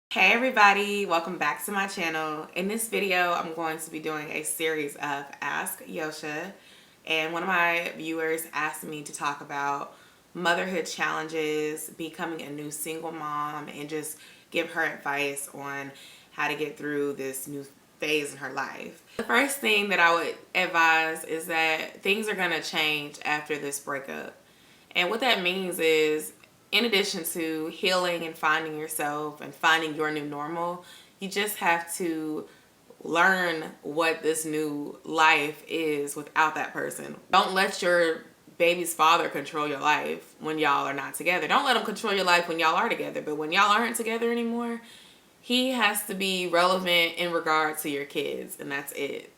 Hey everybody, welcome back to my channel. In this video, I'm going to be doing a series of Ask Yosha, and one of my viewers asked me to talk about motherhood challenges, becoming a new single mom, and just give her advice on how to get through this new phase in her life. The first thing that I would advise is that things are going to change after this breakup. And what that means is, in addition to healing and finding yourself and finding your new normal, you just have to learn what this new life is without that person. Don't let your baby's father control your life when y'all are not together. Don't let him control your life when y'all are together. But when y'all aren't together anymore, he has to be relevant in regard to your kids, and that's it.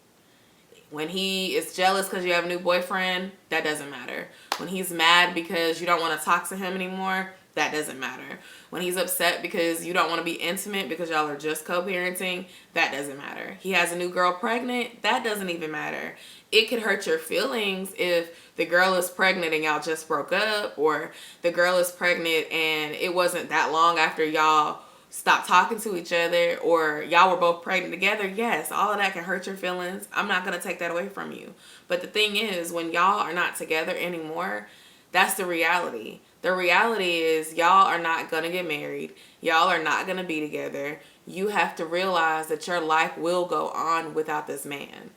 When he is jealous because you have a new boyfriend, that doesn't matter. When he's mad because you don't want to talk to him anymore, that doesn't matter. When he's upset because you don't want to be intimate because y'all are just co-parenting, that doesn't matter. He has a new girl pregnant, that doesn't even matter. It could hurt your feelings if the girl is pregnant and y'all just broke up, or the girl is pregnant and it wasn't that long after y'all stop talking to each other, or y'all were both pregnant together. Yes, all of that can hurt your feelings. I'm not going to take that away from you. But the thing is, when y'all are not together anymore, that's the reality. The reality is y'all are not going to get married. Y'all are not going to be together. You have to realize that your life will go on without this man.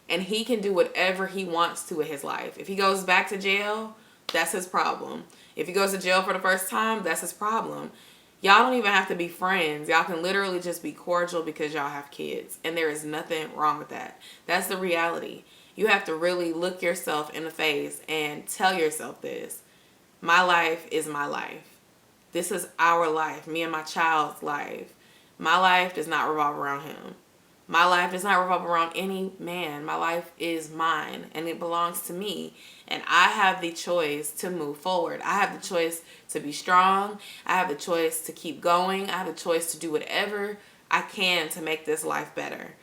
And he can do whatever he wants to with his life. If he goes back to jail, that's his problem. If he goes to jail for the first time, that's his problem. Y'all don't even have to be friends. Y'all can literally just be cordial because y'all have kids. And there is nothing wrong with that. That's the reality. You have to really look yourself in the face and tell yourself this. My life is my life. This is our life. Me and my child's life. My life does not revolve around him. My life does not revolve around any man. My life is mine and it belongs to me. And I have the choice to move forward. I have the choice to be strong. I have the choice to keep going. I have the choice to do whatever I can to make this life better.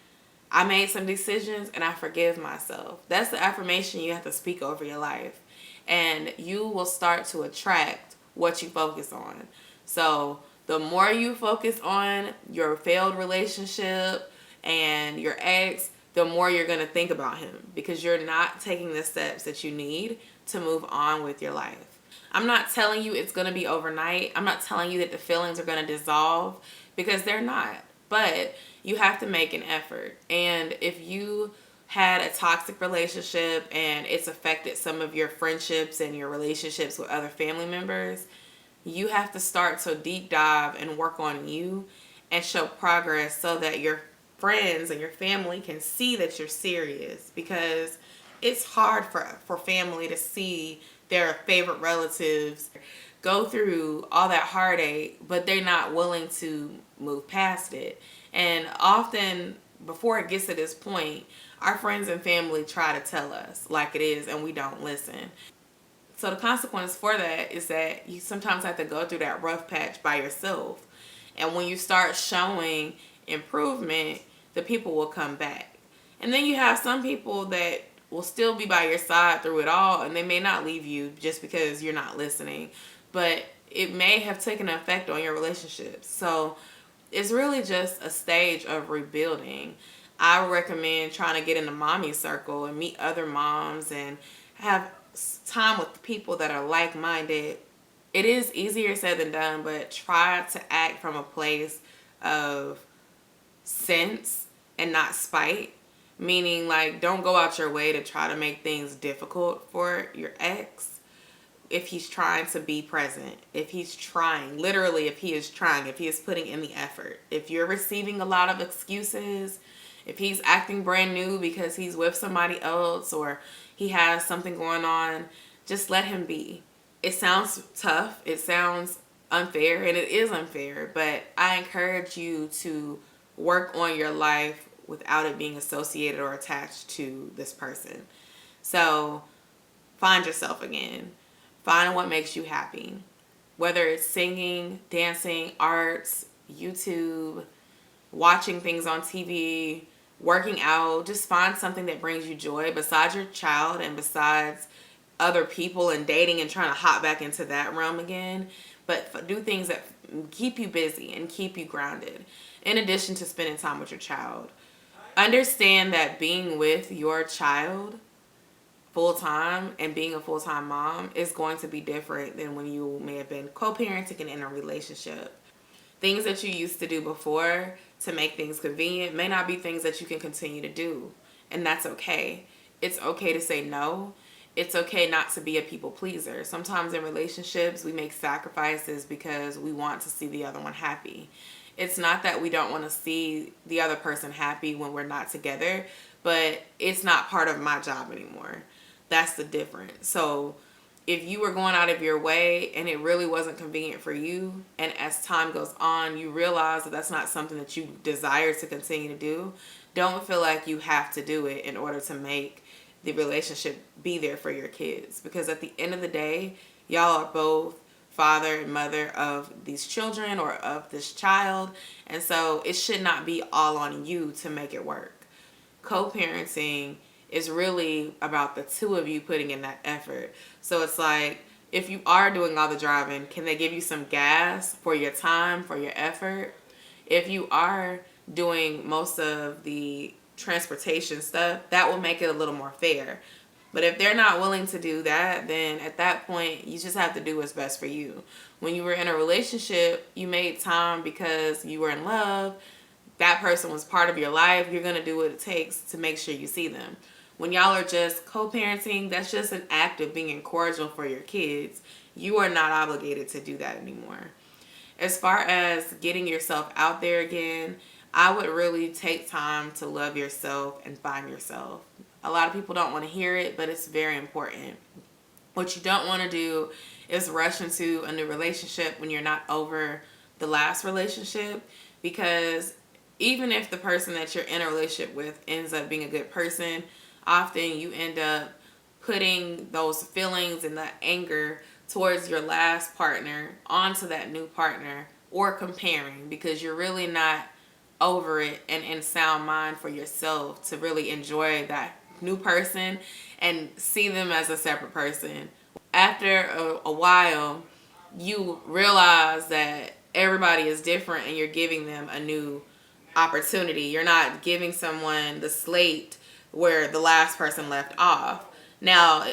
I made some decisions and I forgive myself. That's the affirmation you have to speak over your life. And you will start to attract what you focus on. So the more you focus on your failed relationship and your ex, the more you're going to think about him, because you're not taking the steps that you need to move on with your life. I'm not telling you it's going to be overnight. I'm not telling you that the feelings are going to dissolve, because they're not. But you have to make an effort. And if you had a toxic relationship and it's affected some of your friendships and your relationships with other family members, you have to start to deep dive and work on you and show progress so that your friends and your family can see that you're serious. Because it's hard for family to see their favorite relatives go through all that heartache, but they're not willing to move past it. And often, before it gets to this point, our friends and family try to tell us like it is, and we don't listen. So the consequence for that is that you sometimes have to go through that rough patch by yourself. And when you start showing improvement, the people will come back. And then you have some people that will still be by your side through it all, and they may not leave you just because you're not listening. But it may have taken an effect on your relationships. So it's really just a stage of rebuilding. I recommend trying to get in the mommy circle and meet other moms and have time with people that are like-minded. It is easier said than done, but try to act from a place of sense and not spite. Meaning, like, don't go out your way to try to make things difficult for your ex if he's trying to be present. If he's trying, literally, if he is trying, if he is putting in the effort. If you're receiving a lot of excuses, if he's acting brand new because he's with somebody else or he has something going on, just let him be. It sounds tough. It sounds unfair, and it is unfair, but I encourage you to work on your life without it being associated or attached to this person. So find yourself again. Find what makes you happy. Whether it's singing, dancing, arts, YouTube, watching things on TV, working out, just find something that brings you joy besides your child and besides other people and dating and trying to hop back into that realm again, but do things that keep you busy and keep you grounded, in addition to spending time with your child. Understand that being with your child full time and being a full time mom is going to be different than when you may have been co-parenting and in a relationship. Things that you used to do before to make things convenient may not be things that you can continue to do, and that's okay. It's okay to say no. It's okay not to be a people pleaser. Sometimes in relationships, we make sacrifices because we want to see the other one happy. It's not that we don't want to see the other person happy when we're not together, but it's not part of my job anymore. That's the difference. So if you were going out of your way and it really wasn't convenient for you, and as time goes on, you realize that that's not something that you desire to continue to do, don't feel like you have to do it in order to make the relationship be there for your kids. Because at the end of the day, y'all are both father and mother of these children or of this child. And so it should not be all on you to make it work. Co-parenting is really about the two of you putting in that effort. So it's like, if you are doing all the driving, can they give you some gas for your time, for your effort? If you are doing most of the transportation stuff, that will make it a little more fair. But if they're not willing to do that, then at that point, you just have to do what's best for you. When you were in a relationship, you made time because you were in love. That person was part of your life. You're going to do what it takes to make sure you see them. When y'all are just co-parenting, that's just an act of being cordial for your kids. You are not obligated to do that anymore. As far as getting yourself out there again, I would really take time to love yourself and find yourself. A lot of people don't want to hear it, but it's very important. What you don't want to do is rush into a new relationship when you're not over the last relationship, because even if the person that you're in a relationship with ends up being a good person, often you end up putting those feelings and that anger towards your last partner onto that new partner, or comparing, because you're really not over it and in sound mind for yourself to really enjoy that new person and see them as a separate person. After a while, you realize that everybody is different and you're giving them a new opportunity. You're not giving someone the slate where the last person left off. Now,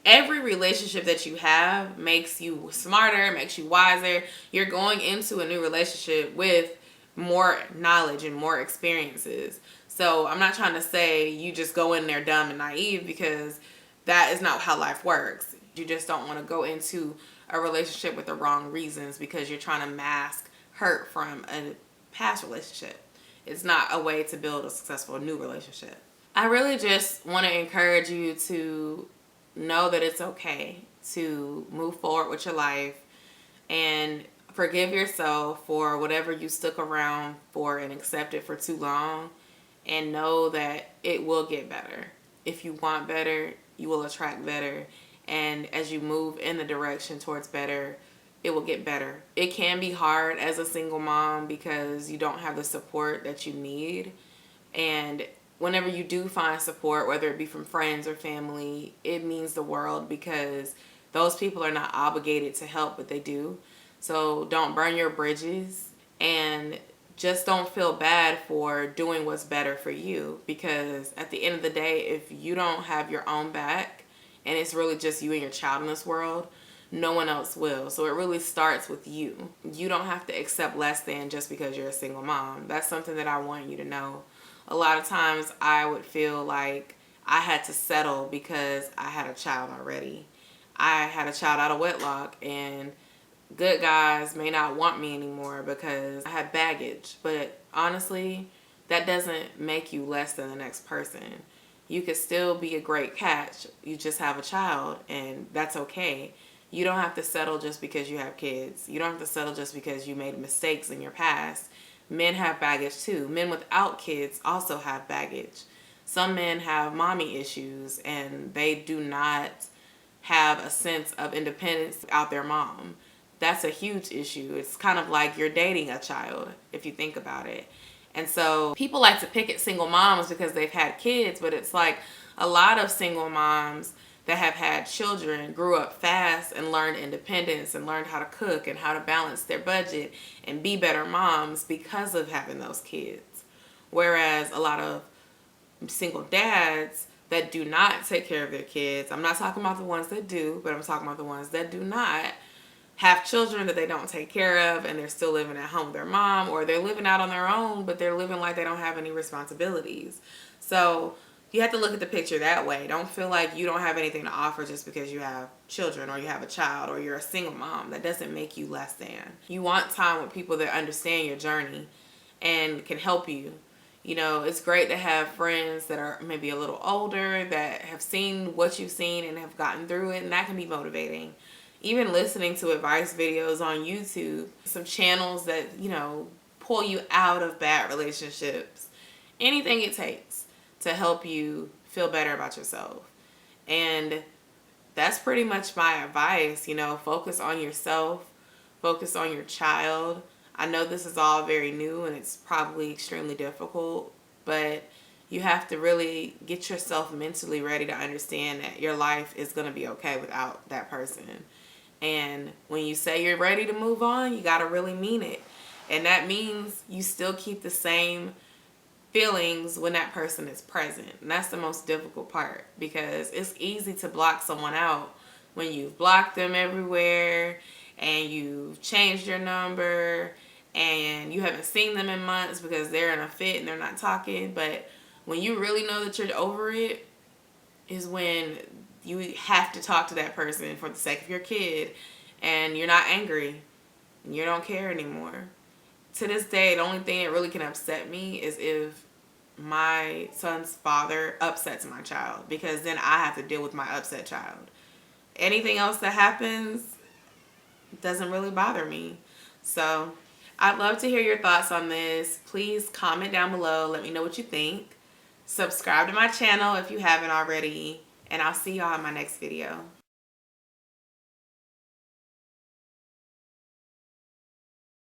every relationship that you have makes you smarter, makes you wiser. You're going into a new relationship with more knowledge and more experiences. So I'm not trying to say you just go in there dumb and naive, because that is not how life works. You just don't want to go into a relationship with the wrong reasons because you're trying to mask hurt from a past relationship. It's not a way to build a successful new relationship. I really just want to encourage you to know that it's okay to move forward with your life and forgive yourself for whatever you stuck around for and accepted for too long, and know that it will get better. If you want better, you will attract better. And as you move in the direction towards better, it will get better. It can be hard as a single mom because you don't have the support that you need. And whenever you do find support, whether it be from friends or family, it means the world, because those people are not obligated to help, but they do. So don't burn your bridges, and just don't feel bad for doing what's better for you, because at the end of the day, if you don't have your own back and it's really just you and your child in this world, no one else will. So it really starts with you. You don't have to accept less than just because you're a single mom. That's something that I want you to know. A lot of times I would feel like I had to settle because I had a child already. I had a child out of wedlock, and good guys may not want me anymore because I had baggage. But honestly, that doesn't make you less than the next person. You could still be a great catch. You just have a child, and that's okay. You don't have to settle just because you have kids. You don't have to settle just because you made mistakes in your past. Men have baggage too. Men without kids also have baggage. Some men have mommy issues, and they do not have a sense of independence without their mom. That's a huge issue. It's kind of like you're dating a child, if you think about it. And so people like to pick at single moms because they've had kids, but it's like a lot of single moms that have had children grew up fast and learned independence and learned how to cook and how to balance their budget and be better moms because of having those kids. Whereas a lot of single dads that do not take care of their kids, I'm not talking about the ones that do, but I'm talking about the ones that do not, have children that they don't take care of, and they're still living at home with their mom, or they're living out on their own, but they're living like they don't have any responsibilities. So you have to look at the picture that way. Don't feel like you don't have anything to offer just because you have children or you have a child or you're a single mom. That doesn't make you less than. You want time with people that understand your journey and can help you. You know, it's great to have friends that are maybe a little older, that have seen what you've seen and have gotten through it, and that can be motivating. Even listening to advice videos on YouTube, some channels that, you know, pull you out of bad relationships. Anything it takes to help you feel better about yourself. And that's pretty much my advice. You know, focus on yourself, focus on your child. I know this is all very new and it's probably extremely difficult, but you have to really get yourself mentally ready to understand that your life is going to be okay without that person. And when you say you're ready to move on, you got to really mean it. And that means you still keep the same feelings when that person is present. And that's the most difficult part, because it's easy to block someone out when you've blocked them everywhere and you've changed your number and you haven't seen them in months because they're in a fit and they're not talking. But when you really know that you're over it is when you have to talk to that person for the sake of your kid, and you're not angry and you don't care anymore. To this day, the only thing that really can upset me is if my son's father upsets my child, because then I have to deal with my upset child. Anything else that happens doesn't really bother me. So I'd love to hear your thoughts on this. Please comment down below. Let me know what you think. Subscribe to my channel if you haven't already. And I'll see y'all in my next video.